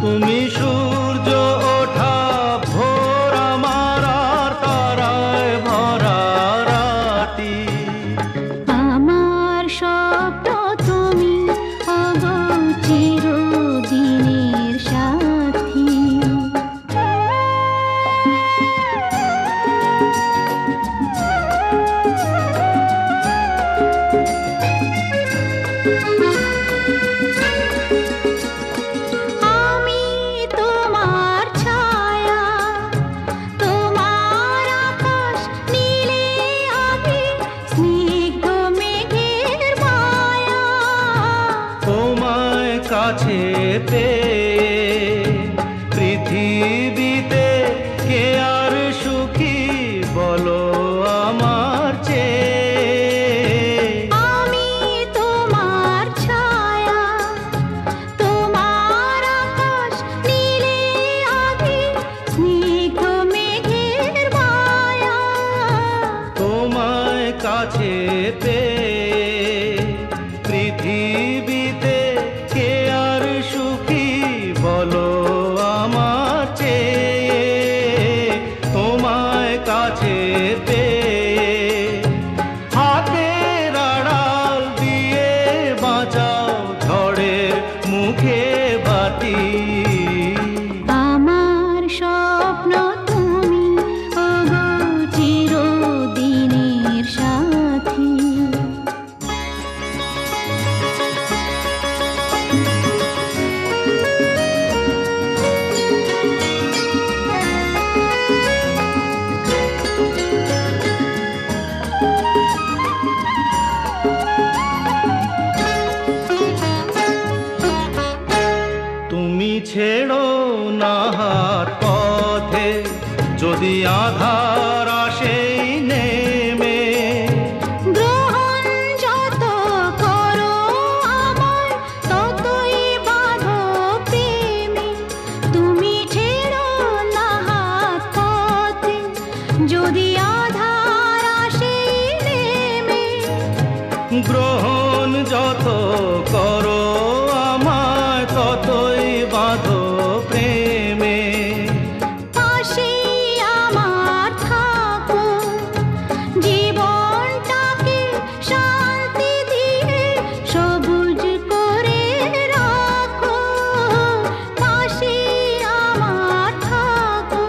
তুমি সূর্য ওঠা ভোর আমার আর তারায় ভরা রাতি। আমার স্বপ্ন তুমি ওগো চিরদিনের সাথী। আমি তোমার ছায়া, তোমার আকাশ নীলে আমি স্নিগ্ধ মেঘের মায়া। তোমায় কাছে পেয়ে পৃথিবীতে কে আর সুখী বলো আমার চেয়ে। আমি তোমার ছায়া, তোমার আকাশ নীলে আমি স্নিগ্ধ মেঘের মায়া। তোমায় কাছে পেয়ে পৃথিবীতে কে আর সুখী বলো আমার চেয়ে। তোমায় কাছে পেয়ে হাতের আড়াল দিয়ে বাঁচাও ঝড়ের মুখে বাতি। আমার স্বপ্ন তুমি ওগো চিরদিনের সাথী। তুমি ছেড়ো না হাত পথে যদি আধার আসেই নেমে। গ্রহণ যত করো আমার ততই বাঁধো প্রেমে। তুমি ছেড়ো না হাত পথে যদি আধার আসে নেমে। গ্রহণ যত করো আমায় ততই বাঁধো প্রেমে। পাশে আমার থাকো, জীবনটাকে শান্তি দিয়ে সবুজ করে রাখো। পাশে আমার থাকো,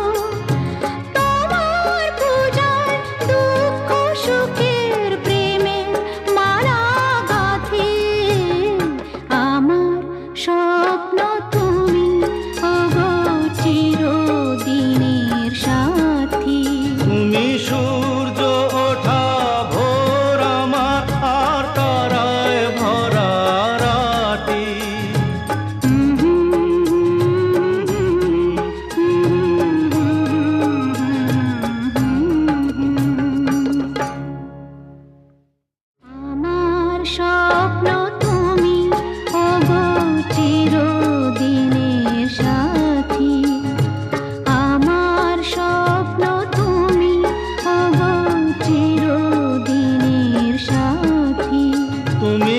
তোমার পূজায় দুঃখ সুখের প্রেমের মালা গাঁথি। আমার স্বপ্ন তুমি ওগো চিরদিনের সাথী। তুমি সূর্য ওঠা ভোর আমার আর তারায় ভরা রাতি। আমার স্বপ্ন তুমি ওগো চিরদিনের সাথী। আমার স্বপ্ন তুমি ওগো চিরদিনের সাথী। তুমি